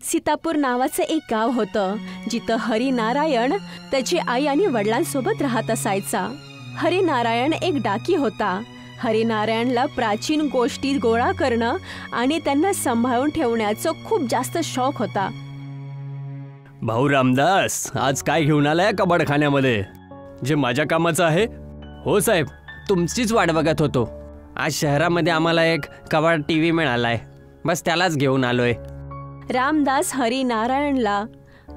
सीतापूर नावाचं एक गाव होतं जिथं हरिनारायण त्याची आई आणि वडिलांसोबत राहत असायचा. हरिनारायण एक डाकी होता. हरिनारायणला प्राचीन गोष्टी गोळा करणं आणि त्यांना सांभाळून ठेवण्याचं खूप जास्त शौक होता. भाऊ रामदास, आज काय घेऊन आलाय कबाडखान्यामध्ये? जे माझ्या कामाचं आहे? हो साहेब, तुमचीच वाट बघत होतो. आज शहरामध्ये आम्हाला एक कबाड टीव्ही मिळालाय, बस त्यालाच घेऊन आलोय. रामदास हरिनारायणला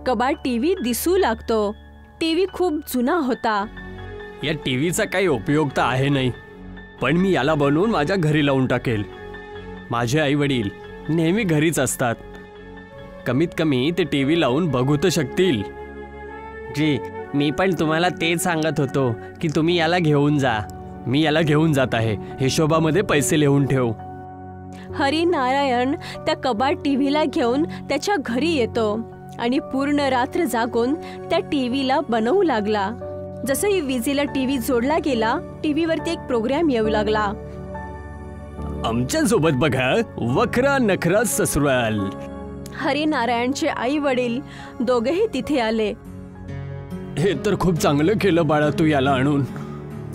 कबाड टीव्ही दिसू लागतो. टीव्ही खूप जुना होता. या टीव्हीचा काही उपयोग तर आहे नाही, पण मी याला बनवून माझ्या घरी लावून टाकेल. माझे आई वडील नेहमी घरीच असतात, कमीत कमी ते टीव्ही लावून बघू तर शकतील. जी, मी पण तुम्हाला तेच सांगत होतो की तुम्ही याला घेऊन जा. मी याला घेऊन जात आहे. हिशोबामध्ये पैसे लिहून ठेव. हरिनारायण त्या कबाड टीव्हीला घेऊन त्याच्या घरी येतो आणि पूर्ण रात्र जागून त्या टीव्हीला बनवू लागला. जसंही विजेला टीव्ही जोडला गेला, टीव्हीवरती एक प्रोग्राम येऊ लागला. आमच्या सोबत बघा, वखरा नखरा ससुराल. हरिनारायणचे आई वडील दोघेही तिथे आले. हे तर खूप चांगलं केलं बाळा, तू याला आणून.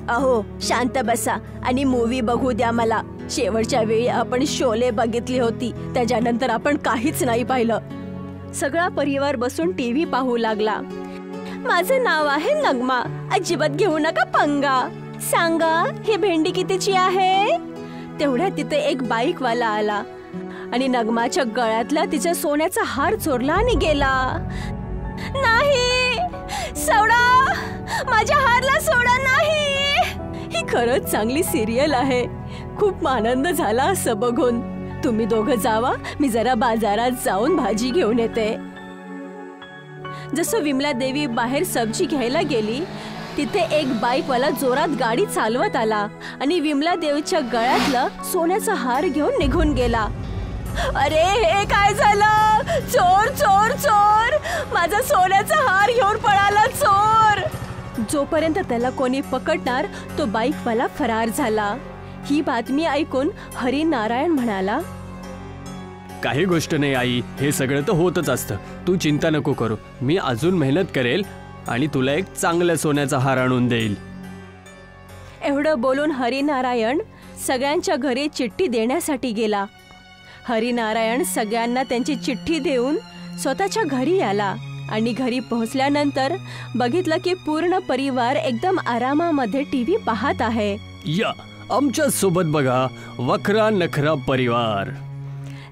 अहो, शांत बसा आणि मूवी बघू द्या मला. शेवटच्या वेळी आपण शोले बघितली होती, त्याच्यानंतर आपण काहीच नाही पाहिलं. सगळा परिवार बसून टीव्ही पाहू लागला. माझं नाव आहे नगमा. अजिबात घेऊ नका पंगा. सांगा, ही भेंडी कितीची आहे? तेवढ्या तिथे एक बाईकवाला आला आणि नगमाच्या गळ्यातला तिच्या सोन्याचा हार चोरला आणि गेला. नाही, सोडा, माझ्या हारला सोडा. नाही, ही खरंच चांगली सिरियल आहे. खूप आनंद झाला असं बघून. तुम्ही दोघं जावा, मी जरा बाजारात जाऊन भाजी घेऊन येते. जसं विमला देवी बाहेर सब्जी घ्यायला गेली, तिथे एक बाईकवाला जोरात गाडी चालवत आला आणि विमला देवीच्या गळ्यातलं सोन्याचा हार घेऊन निघून गेला. अरे, हे काय झालं? चोर चोर चोर! माझा सोन्याचा हार घेऊन पळाला चोर! जोपर्यंत त्याला कोणी पकडणार, तो बाईकवाला फरार झाला. ही बातमी ऐकून हरिनारायण म्हणाला, काही गोष्ट नाही आई, हे सगळं तर होतच असतं. तू चिंता नको करू. मी अजून मेहनत करेल आणि तुला एक चांगल्या सोन्याचा हार आणून देईल. एवढं बोलून हरिनारायण सगळ्यांच्या घरी चिठ्ठी देण्यासाठी गेला. हरिनारायण सगळ्यांना त्यांची चिठ्ठी देऊन स्वतःच्या घरी आला आणि घरी पोहोचल्यानंतर बघितलं की पूर्ण परिवार एकदम आरामामध्ये टीव्ही पाहत आहे. या आमच्या सोबत बघा, वखरा नखरा परिवार.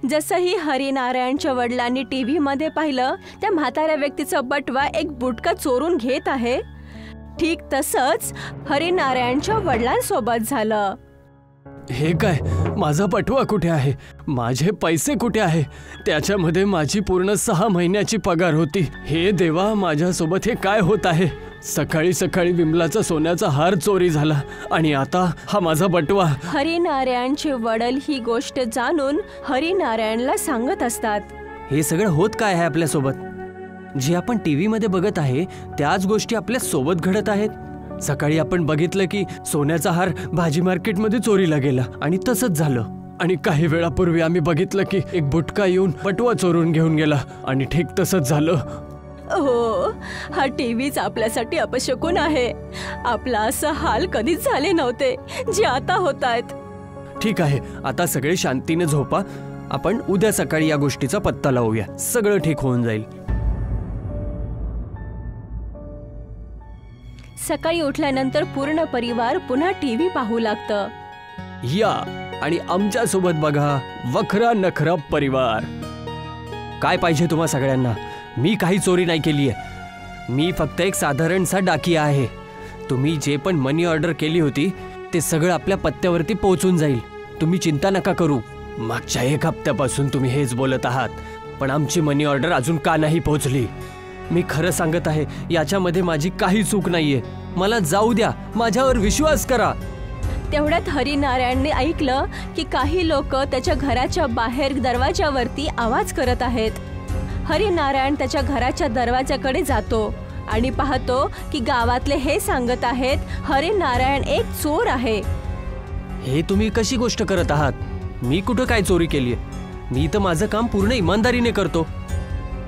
जसंही हरिनारायणच्या वडिलांनी टीव्ही मध्ये पाहिलं, त्या म्हाताऱ्या व्यक्तीचा बटवा एक बुटका चोरून घेत आहे. ठीक तसंच हरिनारायणच्या वडिलांसोबत झालं. हे काय, माझा बटवा कुठे आहे? माझे पैसे कुठे आहे? त्याच्यामध्ये माझी पूर्ण 6 महिन्याची पगार होती. हे देवा, माझ्यासोबत हे काय होत आहे? सकाळी सकाळी विमलाचा सोन्याचा हार चोरी झाला आणि आता हा माझा बटवा. हरिनारायणचे वडील ही गोष्ट जाणून हरिनारायणला सांगत असतात, हे सगळं होत काय आहे आपल्यासोबत? जे आपण टीव्ही मध्ये बघत आहे त्याच गोष्टी आपल्या सोबत घडत आहेत. सकाळी आपण बघितलं की सोन्याचा हार भाजी मार्केटमध्ये चोरीला गेला आणि तसंच झालं. आणि काही वेळापूर्वी आम्ही बघितलं की एक बुटका येऊन बटवा चोरून घेऊन गेला आणि ठीक तसंच झालं. हो, हा टीव्हीच आपल्यासाठी अपशकुन आहे. आपला असं हाल कधीच झाले नव्हते जे आता होत आहेत. ठीक आहे, आता सगळे शांतीने झोपा. आपण उद्या सकाळी या गोष्टीचा पत्ता लावूया. सगळं ठीक होऊन जाईल. सकाळी उठल्यानंतर पूर्ण परिवार पुन्हा टीव्ही पाहू लागतं. या आणि आमच्या सोबत बघा, वखरा नखरा परिवार. काय पाहिजे तुम्हा सगळ्यांना? मी काही चोरी नाही केली आहे. मी फक्त एक साधारणसा डाकिया आहे. तुम्ही जे पण मनी ऑर्डर केली होती ते सगळं आपल्या पत्त्यावरती पोहोचून जाईल. तुम्ही चिंता नका करू. मागच्या 1 हप्त्यापासून तुम्ही हेच बोलत आहात, पण आमची मनी ऑर्डर अजून का नाही पोहोचली? मी खरं सांगत आहे, याच्यामध्ये माझी काही चूक नाहीये. मला जाऊ द्या, माझ्यावर विश्वास करा. तेवढ्यात हरिनारायणने ऐकलं की काही लोक त्याच्या घराच्या बाहेर दरवाजावरती आवाज करत आहेत. हरिनारायण त्याच्या घराच्या दरवाजाकडे जातो आणि पाहतो की गावातले हे सांगत आहेत, हरिनारायण एक चोर आहे. हे तुम्ही कशी गोष्ट करत आहात? मी कुठं काय चोरी केली? मी तर माझं काम पूर्ण इमानदारीने करतो.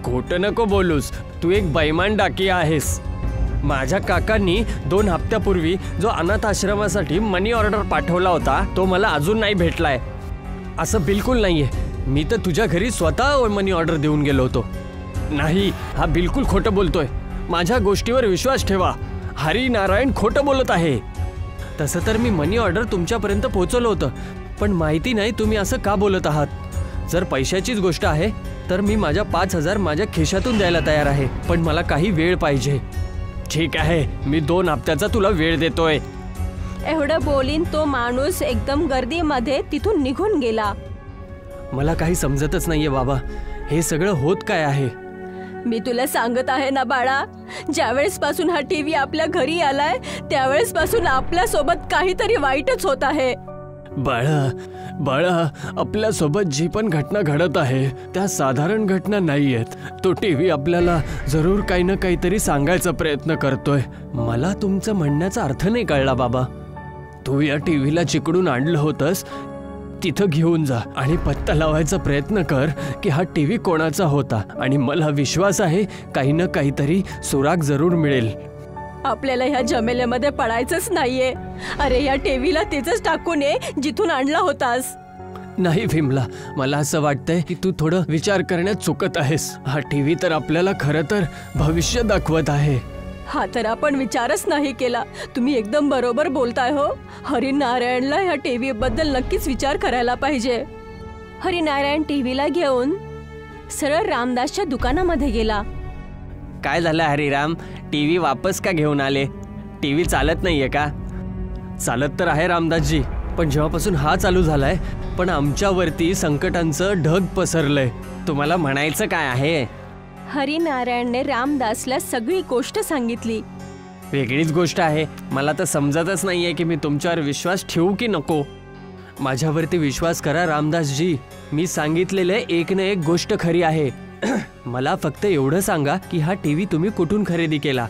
खोटं नको बोलूस, तू एक बैमान डाकी आहेस. माझ्या काकांनी 2 हप्त्यापूर्वी जो अनाथ आश्रमासाठी मनी ऑर्डर पाठवला होता तो मला अजून नाही भेटलाय. असं बिलकुल नाहीये. मी तर तुझ्या घरी स्वतः मनी ऑर्डर देऊन गेलो होतो. नाही, हा बिलकुल खोटं बोलतोय. माझ्या गोष्टीवर विश्वास ठेवा. हरी नारायण खोटं बोलत आहे. तसं तर मी मनी ऑर्डर तुमच्यापर्यंत पोहोचवलं होतं, पण माहिती नाही तुम्ही असं का बोलत आहात. जर पैशाचीच गोष्ट आहे तर मी माझ्या 5,000 माझ्या खिशातून द्यायला तयार आहे, पण मला काही वेळ पाहिजे. ठीक आहे, मी 2 हप्त्याचा तुला वेळ देतोय. एवढं बोलीन तो माणूस एकदम गर्दीमध्ये तिथून निघून गेला. मला काही समजतच नाहीये बाबा, हे सगळं होत काय आहे. मी तुला सांगत आहे ना बाळा, ज्यावेळेस पासून हा टीव्ही आपल्या घरी आलाय त्यावेळेस पासून आपल्या सोबत काहीतरी वाईटच होत आहे. बाळा, आपल्या सोबत जी पण घटना घडत आहे त्या साधारण घटना नाहीयेत. तो टीव्ही आपल्याला जरूर काही ना काहीतरी सांगायचा प्रयत्न करतोय. मला तुमचं म्हणण्याचा अर्थ नाही कळला बाबा. तू या टीव्हीला चिकडून आणलं होतंस, तिथं घेऊन जा आणि पत्ता लावायचा प्रयत्न कर की हा टीव्ही कोणाचा होता, आणि मला विश्वास आहे काही ना काहीतरी सुराग जरूर मिळेल. आपल्याला ह्या झमेल्यामध्ये पडायचंच नाहीये. अरे या टीव्हीला तिथंच टाकून ये जिथून आणला होतास. नाही विमला, मला असं वाटतंय की तू थोडं विचार करण्यात चुकत आहेस. हा टीव्ही तर आपल्याला खरं तर भविष्य दाखवत आहे. हा तर आपण विचारच नाही केला. तुम्ही एकदम बरोबर बोलताय हो. हरिनारायणला ह्या टीव्ही बद्दल नक्कीच विचार करायला पाहिजे. हरिनारायण टीव्हीला घेऊन सरळ रामदासच्या दुकानामध्ये गेला. काय झालं हरिराम, टीव्ही वापस का घेऊन आले? टीव्ही चालत नाहीये का? चालत तर आहे रामदासजी, पण जेव्हापासून हा चालू झालाय पण आमच्यावरती संकटांचं ढग पसरलंय. तुम्हाला म्हणायचं काय आहे? हरिनारायणने रामदासला सगळी गोष्ट सांगितली. वेगळीच गोष्ट आहे. मला तर समजतच नाहीये की मी तुमच्यावर विश्वास ठेवू की नको. माझ्यावरती विश्वास करा रामदासजी, मी सांगितलेले एक ना एक गोष्ट खरी आहे. मला फक्त एवढं सांगा की हा टीव्ही तुम्ही कुठून खरेदी केला?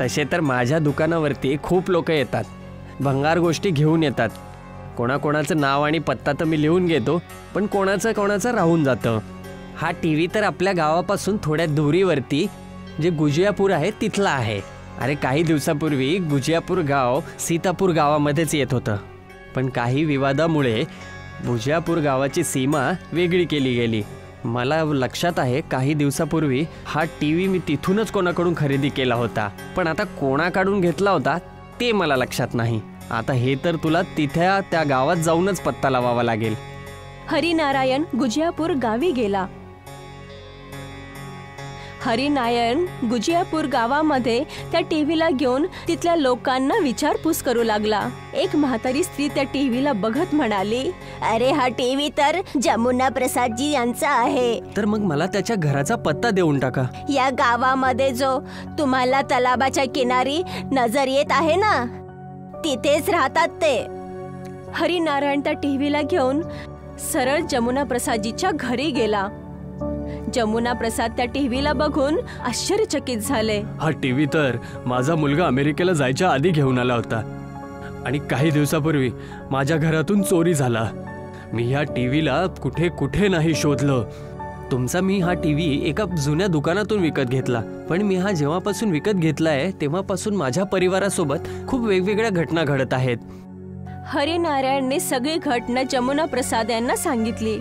तसे तर माझ्या दुकानावरती खूप लोक येतात, भंगार गोष्टी घेऊन येतात. कोणाकोणाचं नाव आणि पत्ता तर मी लिहून घेतो, पण कोणाचं राहून जातं. हा टीव्ही तर आपल्या गावापासून थोड्या दुरीवरती जे गुजियापूर आहे तिथला आहे. अरे काही दिवसापूर्वी गुजियापूर गाव सीतापूर गावामध्येच येत होतं, पण काही विवादामुळे गुजियापूर गावाची सीमा वेगळी केली गेली. मला लक्षात आहे काही दिवसापूर्वी हा टीव्ही मी तिथूनच कोणाकडून खरेदी केला होता, पण आता कोणाकडून घेतला होता ते मला लक्षात नाही. आता हे तर तुला तिथे त्या गावात जाऊनच पत्ता लावावा लागेल. हरिनारायण गुजियापूर गावी गेला. हरिनारायण गुजियापूर गावामध्ये त्या टीव्हीला घेऊन तिथल्या लोकांना विचारपूस करू लागला. एक म्हातारी स्त्री त्या टीव्हीला बघत म्हणाली, अरे हा टीव्ही तर जमुना प्रसादजी यांचा आहे. तर मग मला त्याच्या घराचा पत्ता देऊन टाका. या गावामध्ये जो तुम्हाला तलावाच्या किनारी नजर येत आहे ना, तिथेच राहतात ते. हरिनारायण त्या टीव्हीला घेऊन सरळ जमुना प्रसादजीच्या घरी गेला. जमुना प्रसाद त्या टीव्हीला बघून आश्चर्यचकित झाले. हा टीव्ही तर माझा मुलगा अमेरिकेला जायच्या आधी घेऊन आला होता, आणि काही दिवसापूर्वी माझ्या घरातून चोरी झाला. मी या टीव्हीला कुठे कुठे नाही शोधलं. तुमचा मी हा टीव्ही एका जुन्या दुकानातून विकत घेतला, पण मी हा जेव्हापासून विकत घेतलाय तेव्हापासून माझ्या परिवारासोबत खूप वेगवेगळ्या घटना घडत आहेत. हरिनारायणने सगळी घटना जमुना प्रसाद यांना सांगितली.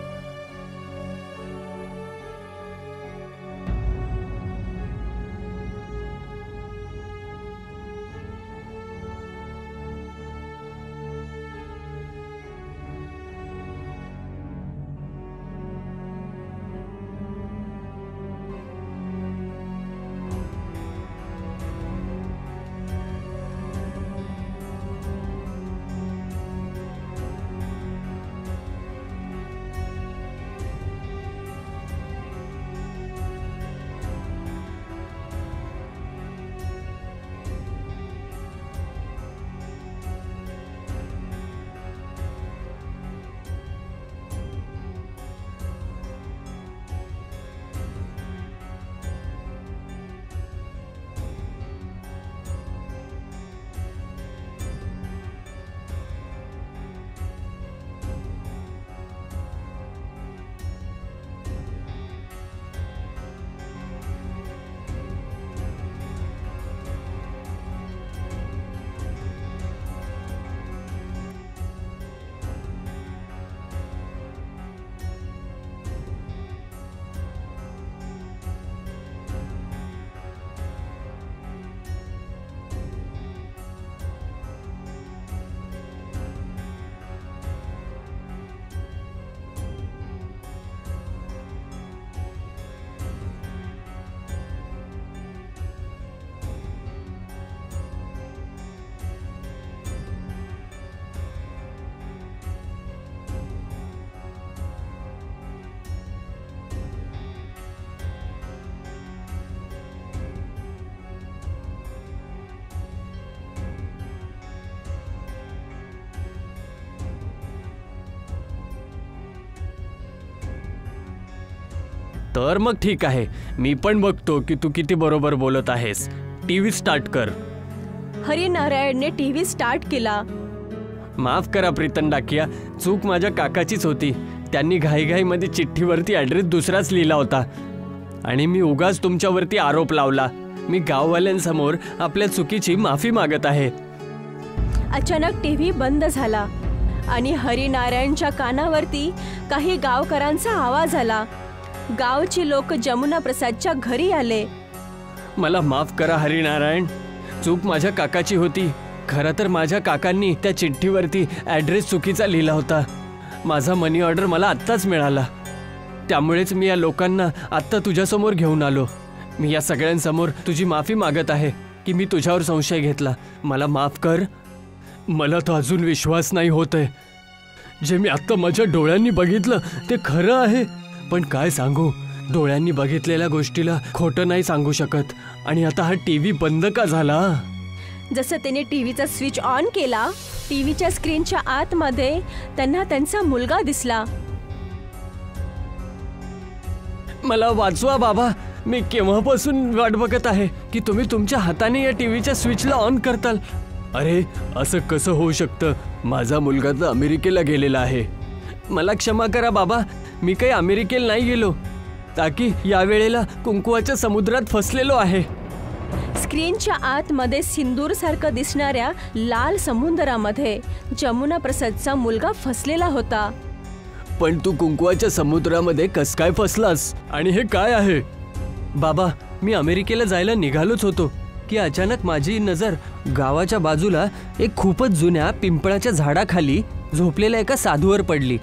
तर मग ठीक आहे, मी पण बघतो की तू किती बरोबर बोलत आहेस. टीव्ही स्टार्ट कर. हरिनारायणने टीव्ही स्टार्ट केला. माफ करा प्रीतम डाकिया, चूक माझ्या काकाचीच होती. त्यांनी घाईघाईमध्ये चिठ्ठीवरती ॲड्रेस दुसराच लिहिला होता आणि मी उगाच तुमच्यावरती आरोप लावला. मी गाववाल्यांसमोर आपल्या चुकीची माफी मागत आहे. अचानक टीव्ही बंद झाला आणि हरिनारायणच्या कानावरती काही गावकरांचा आवाज आला. गावची लोक जमुना प्रसादच्या घरी आले. मला माफ करा हरिनारायण, चूक माझ्या काकाची होती. खरं तर माझ्या काकांनी त्या चिठ्ठीवरती ॲड्रेस चुकीचा लिहिला होता. माझा मनी ऑर्डर मला आत्ताच मिळाला, त्यामुळेच मी या लोकांना आत्ता तुझ्यासमोर घेऊन आलो. मी या सगळ्यांसमोर तुझी माफी मागत आहे की मी तुझ्यावर संशय घेतला. मला माफ कर. मला तर अजून विश्वास नाही होत आहे. जे मी आत्ता माझ्या डोळ्यांनी बघितलं ते खरं आहे. पण काय सांगू, डोळ्यांनी बघितलेल्या गोष्टीला खोटं नाही सांगू शकत. आणि आता हा टीव्ही बंद का झाला? जसं त्याने टीव्हीचा स्विच ऑन केला, टीव्हीच्या स्क्रीनच्या आतमध्ये त्यांना त्यांचा मुलगा दिसला. मला वाचवा बाबा, मी केव्हापासून वाट बघत आहे की तुम्ही तुमच्या हाताने या टीव्हीच्या स्विचला ऑन करताल. अरे असं कसं होऊ शकतं? माझा मुलगा तर अमेरिकेला गेलेला आहे. मला क्षमा करा बाबा, मी काही अमेरिकेला नाही गेलो, ताकी यावेळेला कुंकवाच्या समुद्रात फसलेलो आहे. स्क्रीनच्या आतमध्ये सिंदूर सारखं दिसणाऱ्या लाल समुद्रामध्ये जमुना प्रसादचा मुलगा फसलेला होता. पण तू कुंकवाच्या समुद्रामध्ये कस काय फसलास? आणि हे काय आहे? बाबा, मी अमेरिकेला जायला निघालोच होतो की अचानक माझी नजर गावाच्या बाजूला एक खूपच जुन्या पिंपळाच्या झाडाखाली झोपलेल्या एका साधूवर पडली.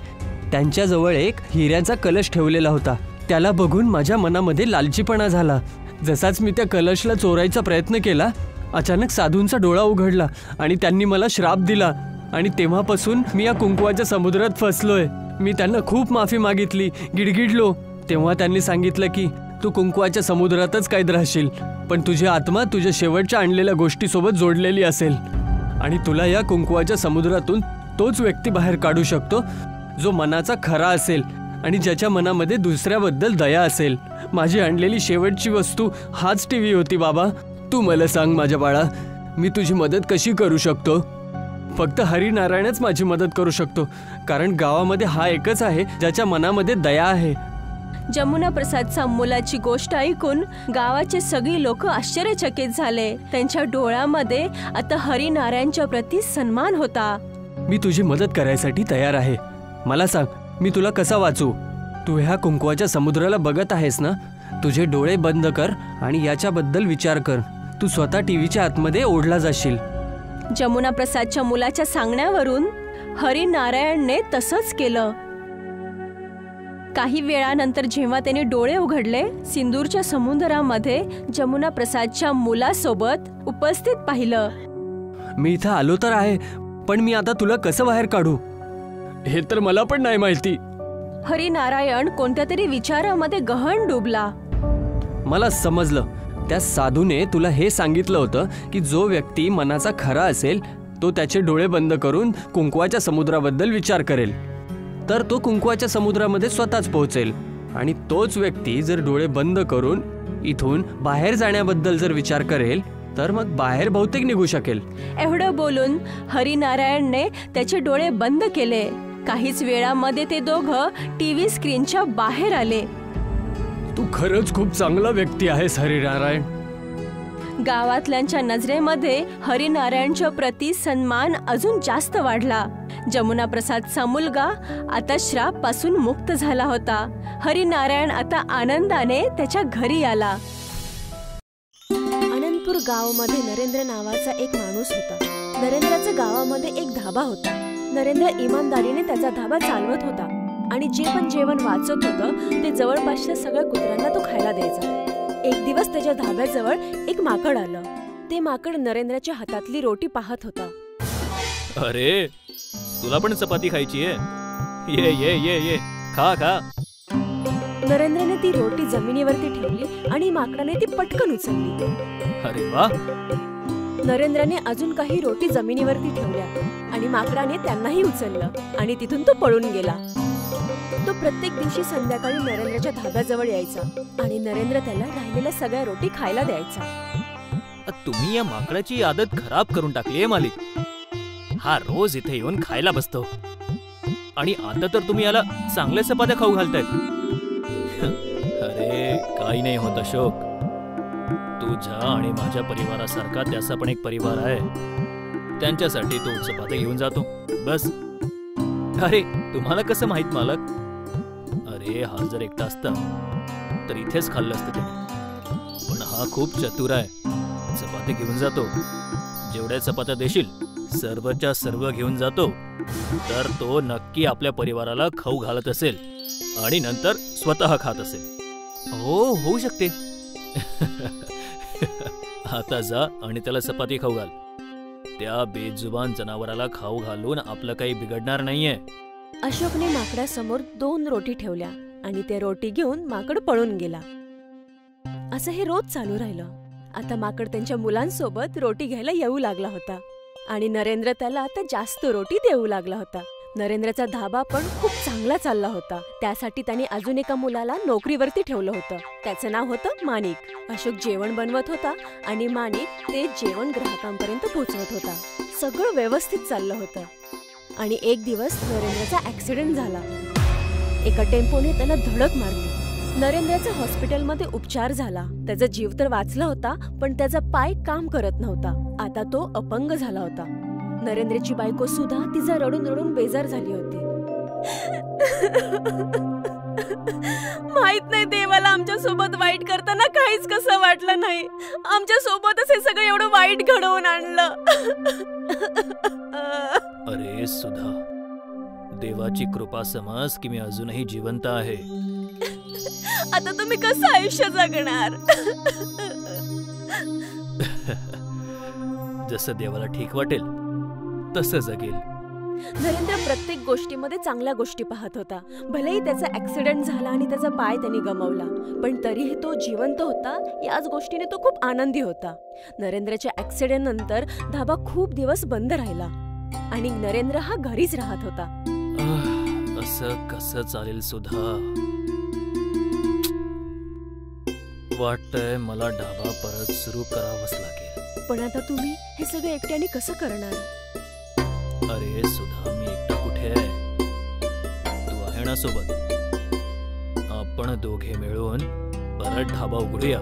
त्यांच्याजवळ एक हिऱ्याचा कलश ठेवलेला होता. त्याला बघून माझ्या मनामध्ये लालचीपणा झाला. जसाच मी त्या कलशला चोरायचा प्रयत्न केला, अचानक साधूंचा डोळा उघडला आणि त्यांनी मला श्राप दिला. आणि तेव्हापासून मी या कुंकवाच्या समुद्रात फसलोय. मी त्यांना खूप माफी मागितली, गिडगिडलो. तेव्हा त्यांनी सांगितलं की तू कुंकवाच्या समुद्रातच कैद राहशील, पण तुझी आत्मा तुझ्या शेवटच्या आणलेल्या गोष्टीसोबत जोडलेली असेल आणि तुला या कुंकवाच्या समुद्रातून तोच व्यक्ती बाहेर काढू शकतो जो मनाचा खरा असेल आणि ज्याच्या मनामध्ये दुसऱ्याबद्दल दया असेल. माझी आणलेली शेवटची वस्तू हाच टीव्ही होती बाबा. तू मला सांग माझ्या बाळा, मी तुझी मदत कशी करू शकतो? फक्त हरिनारायणच माझी मदत करू शकतो, कारण गावामध्ये हा एकच आहे ज्याच्या मनामध्ये दया आहे. जमुना प्रसादचा मुलाची गोष्ट ऐकून गावाचे सगळी लोक आश्चर्यचकित झाले. त्यांच्या डोळ्यामध्ये आता हरिनारायणच्या प्रती सन्मान होता. मी तुझी मदत करायसाठी तयार आहे. मला सांग, मी तुला कसा वाचू? तू ह्या कुंकवाच्या समुद्राला बघत आहेस ना? तुझे डोळे बंद कर आणि याच्याबद्दल विचार कर. तू स्वतः टीव्हीच्या आतमध्ये ओढला जाशील. जमुना प्रसादच्या मुलाच्या सांगण्यावरून हरिनारायणने तसंच केलं. काही वेळानंतर जेव्हा त्याने डोळे उघडले, सिंदूरच्या समुद्रामध्ये जमुना प्रसादच्या मुलासोबत उपस्थित पाहिलं. मी इथं आलो तर आहे, पण मी आता तुला कसं बाहेर काढू? हे तर मला पण नाही माहिती. हरिनारायण कोणत्या तरी विचारामध्ये गहन डुबला. मला समजलं. त्या साधूने तुला हे सांगितलं होतं की जो व्यक्ती मनाचा खरा असेल तो त्याचे डोळे बंद करून कुंकवाच्या समुद्राबद्दल विचार करेल, तर तो कुंकवाच्या समुद्रामध्ये स्वतःच पोहोचेल. आणि तोच व्यक्ती जर डोळे बंद करून इथून बाहेर जाण्याबद्दल जर विचार करेल तर मग बाहेर बहुतेक निघू शकेल. एवढं बोलून हरिनारायणने त्याचे डोळे बंद केले. काहीच वेळामध्ये ते दोघं टीव्ही स्क्रीनच्या बाहेर आले. तू खरंच खूप चांगला व्यक्ती आहेस हरिनारायण. गावातल्यांच्या नजरेमध्ये हरिनारायणच्या प्रती सन्मान अजून जास्त वाढला. जमुना प्रसादचा मुलगा आता श्राप पासून मुक्त झाला होता. हरिनारायण आता आनंदाने त्याच्या घरी आला. अनंतपूर गावामध्ये नरेंद्र नावाचा एक माणूस होता. नरेंद्राचा गावामध्ये एक धाबा होता. नरेंद्र इमानदारीने त्याचा धाबा चालवत होता आणि जे पण जेवण वाचत होतं ते जवळपासच्या सगळ्या कुत्र्यांना तो खायला द्यायचा. एक दिवस त्याच्या धाब्याजवळ एक माकड आलं. ते माकड नरेंद्राच्या हातातली रोटी पाहत होता. अरे, तुला पण चपाती खायची आहे? ये ये ये ये, खा खा. नरेंद्रने ती रोटी जमिनीवरती ठेवली आणि माकडाने ती पटकन उचलली. अरे वा. नरेंद्रने अजून काही रोटी जमिनीवरती ठेवल्या आणि माकडाने त्यांनाही उचललं आणि तिथून तो पळून गेला. तो प्रत्येक दिवशी संध्याकाळी नरेंद्रच्या धाब्याजवळ यायचा आणि नरेंद्र त्याला राहिलेल्या सगळ्या रोटी खायला द्यायचा. तुम्ही या माकडाची आदत खराब करून टाकली आहे मालिक. हा रोज इथे येऊन खायला बसतो आणि आता तर तुम्ही याला चांगल्या चपात्या खाऊ घालतायत. अरे काही नाही होत अशोक. तुझ्या आणि माझ्या परिवारासारखा त्याचा पण एक परिवार आहे. त्यांच्यासाठी तो चपात्या घेऊन जातो बस. अरे तुम्हाला कसं माहित मालक? अरे हा जर एकटा असता तर इथेच खाल्लं असतं त्याने. पण हा खूप चतुर आहे. चपाती घेऊन जातो. जेवढ्या चपात्या देशील सर्वच्या सर्व घेऊन जातो. तर तो नक्की आपल्या परिवाराला खाऊ घालत असेल आणि नंतर स्वतः खात असेल. हो होऊ शकते. आता जा आणि त्याला चपाती खाऊ घाल. त्या बेजुबान जनावराला खाऊ घालून आपलं काही बिघडणार नाहीये. अशोकने माकडासमोर 2 रोटी ठेवल्या आणि ते रोटी घेऊन माकड पळून गेला. असं हे रोज चालू राहिलं. आता माकड त्यांच्या मुलांसोबत रोटी घ्यायला येऊ लागला होता आणि नरेंद्र त्याला आता जास्त रोटी देऊ लागला होता. नरेंद्रचा धाबा पण खूप चांगला चालला होता. त्यासाठी त्याने अजून एका मुलाला नोकरीवरती ठेवलं होतं. त्याचं नाव होतं माणिक. अशोक जेवण बनवत होता आणि माणिक ते जेवण ग्राहकांपर्यंत पोहोचवत होता. सगळं व्यवस्थित चाललं होतं आणि एक दिवस नरेंद्रचा ऍक्सिडेंट झाला. एका टेम्पोने त्याला धडक मारली. नरेंद्रचा हॉस्पिटलमध्ये उपचार झाला. त्याचा जीव तर वाचला होता पण त्याचा पाय काम करत नव्हता. आता तो अपंग झाला होता. नरेंद्रची बायको सुद्धा तिचा रडून रडून बेजार झाली होती. माहित नाही देवाला आमच्या सोबत वाईट करताना काहीच कसं वाटलं नाही. आमच्या सोबतच हे सगळं एवढं वाईट घडवून आणलं. अरे सुधा, देवाची कृपा समज की मी अजूनही जिवंत आहे. आता तुम्ही कसं आयुष्य जगणार? जसं देवाला ठीक वाटेल तसं जगेल. नरेंद्र प्रत्येक गोष्टीमध्ये चांगल्या गोष्टी पाहत होता. भलेही त्याचा ऍक्सिडेंट झाला आणि त्याचा पाय त्यांनी गमावला पण तरीही तो जिवंत होता. याच गोष्टीने तो खूप आनंदी होता. नरेंद्रच्या ऍक्सिडेंट नंतर धाबा खूप दिवस बंद राहिला आणि नरेंद्र हा घरीच राहत होता. असं कसं चालेल सुधा? वाटतंय मला ढाबा परत सुरू करावाच लागेल. पण आता तुम्ही हे सगळं एकट्याने कसं करणार? अरे सुधा, मी एकटा कुठे आहे? तू आहे ना सोबत? आपण दोघे मिळून परत ढाबा उघडूया.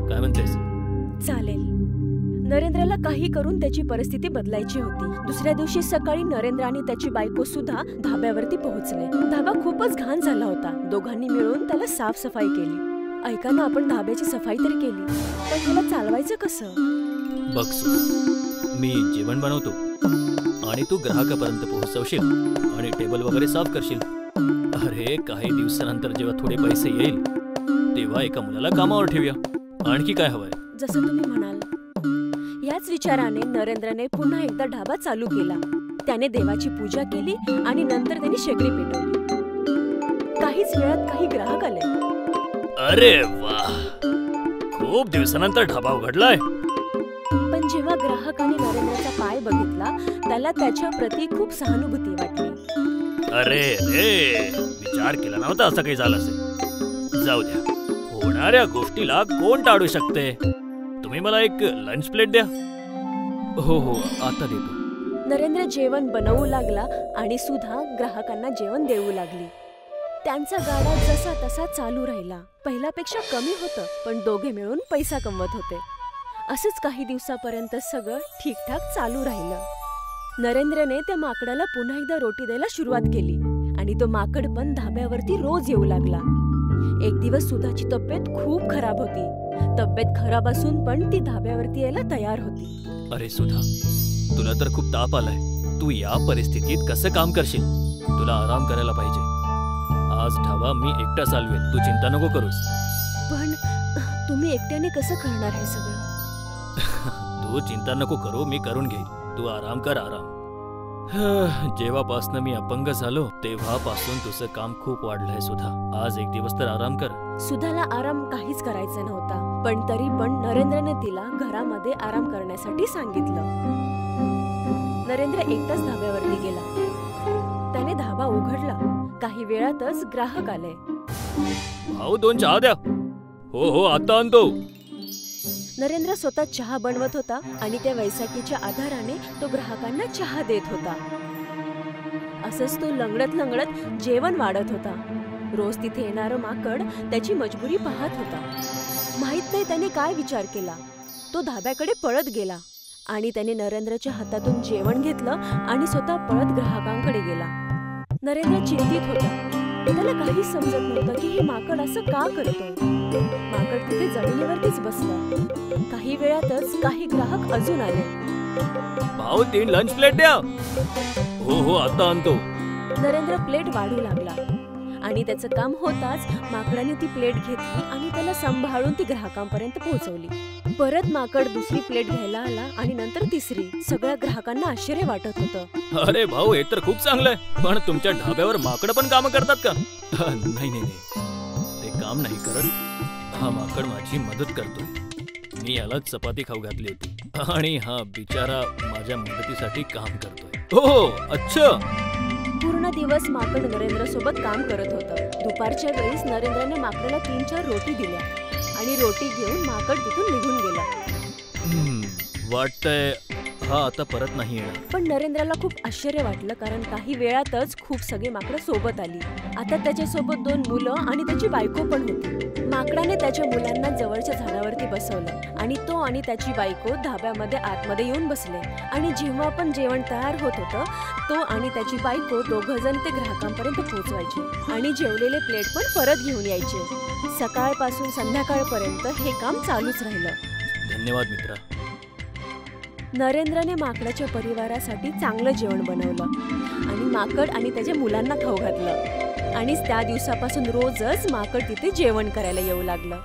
काय म्हणतेस? चालेल. नरेंद्रला काही करून त्याची परिस्थिती बदलायची होती. दुसऱ्या दिवशी सकाळी नरेंद्र आणि त्याची बायको सुद्धा धाब्यावरती पोहोचले. धाबा खूपच घाण झाला होता. दोघांनी मिळून त्याला साफसफाई केली. ऐका ना, आपण धाब्याची सफाई तरी केली पण ह्याला चालवायचं कसं? बघ सुधा, मी जेवण बनवतो आणि तू ग्राहकापर्यंत पोहोचवशील आणि टेबल वगैरे साफ करशील. अरे काही दिवसानंतर जेव्हा थोडे पैसे येईल तेव्हा एका मुलाला कामावर ठेवूया. आणखी काय हवंय? जसं तुम्ही म्हणाल. याच विचाराने नरेंद्रने पुन्हा एकदा ढाबा चालू केला. त्याने देवाची पूजा केली आणि नंतर त्याने शेगडी पेटवली. काहीच वेळात काही ग्राहक आले. अरे वाह, खूप दिवसानंतर ढाबा उघडलाय. पण जेव्हा ग्राहकाने नरेंद्रचा पाय बघितला त्याला त्याच्या प्रती खूप सहानुभूती वाटली. अरे रे, विचार केला नव्हता असं काही झालं असेल. जाऊ द्या, होणाऱ्या गोष्टीला कोण टाळू शकते? तुम्ही मला एक लंच प्लेट द्या. हो हो, आता देतो. नरेंद्र जेवण बनवू लागला आणि सुधा ग्राहकांना जेवण देऊ लागली. त्यांचा गाडा जसा तसा चालू राहिला. पहिल्यापेक्षा कमी होतं पण दोघे मिळून पैसा कमवत होते. असंच काही दिवसापर्यंत सगळं ठीकठाक चालू राहिलं. नरेंद्रने त्या माकडाला पुन्हा एकदा रोटी द्यायला सुरुवात केली आणि तो माकड पण धाब्यावरती रोज येऊ लागला. एक दिवस सुधाची तब्येत खूप खराब होती. तब्येत खराब असून पण ती धाब्यावरती यायला तयार होती. अरे सुधा, तुला तर खूप ताप आलाय. तू या परिस्थितीत कसं काम करशील? तुला आराम करायला पाहिजे. आज ढाबा मी एकटा चालवेल, तू चिंता नको करूस. पण तुम्ही एकट्याने कसं करणार हे सगळं? तू चिंता नको करू, मी करून घेईन. तू आराम कर, आराम. जेव्हापासून मी अपंग झालो तेव्हापासून तुझं काम खूप वाढलंय सुधा. आज एक दिवस तर आराम कर. सुधाला आराम काहीच करायचा नव्हता पण तरी पण नरेंद्रने तिला घरामध्ये आराम करण्यासाठी सांगितलं. नरेंद्र एकटाच धाब्यावरती गेला. त्याने धाबा उघडला. काही वेळातच ग्राहक आले. भाऊ 2 चहा द्या. हो हो आता आणतो. नरेंद्र स्वतः चहा बनवत होता आणि त्या वैसाखीच्या आधाराने तो ग्राहकांना चहा देत होता. असंच तो लंगडत लंगडत जेवण वाढत होता. रोज तिथे येणारं माकड त्याची मजबुरी पाहत होता. माहित नाही त्याने काय विचार केला. तो धाब्याकडे पळत गेला आणि त्याने नरेंद्रच्या हातातून जेवण घेतलं आणि स्वतः पळत ग्राहकांकडे गेला. नरेंद्र चिंतित होता. त्याला काही समजत नव्हतं की हे माकड असं का करतोय. माकड तिथे जमिनीवरतीच बसला. काही वेळातच काही ग्राहक अजून आले. भाऊ 3 लंच प्लेट द्या. हो हो आता आणतो. नरेंद्र प्लेट वाढू लागला आणि त्याचं काम होताच माकडाने ती प्लेट घेतली आणि त्याला सांभाळून ती ग्राहकांपर्यंत पोहोचवली. परत माकड दुसरी प्लेट घ्यायला आला आणि नंतर तिसरी. सगळ्या ग्राहकांना आश्चर्य वाटत होतं. अरे भाऊ हे तर खूप चांगलं आहे. पण तुमच्या ढाब्यावर माकडं पण काम करतात का? नाही नाही नाही, ते काम नाही करत. हा माकड माझी मदत करतोय. मी याला चपाती खाऊ घातली होती आणि हा बिचारा माझ्या मदतीसाठी काम करतोय. हो अच्छा. पूर्ण दिवस माकड नरेंद्र सोबत काम करत होतं. दुपारच्या वेळीस नरेंद्रने माकडाला 3-4 रोटी दिल्या आणि रोटी घेऊन माकड तिथून निघून गेला. वाटतंय हा आता परत नाही येणार. पण नरेंद्रला खूप आश्चर्य वाटलं कारण काही वेळातच खूप सगळी माकडं सोबत आली. आता त्याच्यासोबत 2 मुलं आणि त्याची बायको पण होती. माकडाने त्याच्या मुलांना जवळच्या झाडावरती बसवलं आणि तो आणि त्याची बायको धाब्यामध्ये आतमध्ये येऊन बसले. आणि जेव्हा पण जेवण तयार होत होतं तो आणि त्याची बायको दोघंजण ते ग्राहकांपर्यंत पोहोचवायचे आणि जेवलेले प्लेट पण परत घेऊन यायचे. सकाळपासून संध्याकाळपर्यंत हे काम चालूच राहिलं. धन्यवाद मित्रा. नरेंद्रने माकडाच्या परिवारासाठी चांगलं जेवण बनवलं आणि माकड आणि त्याच्या मुलांना खाऊ घातलं आणि त्या दिवसापासून रोजच माकड तिथे जेवण करायला येऊ लागलं.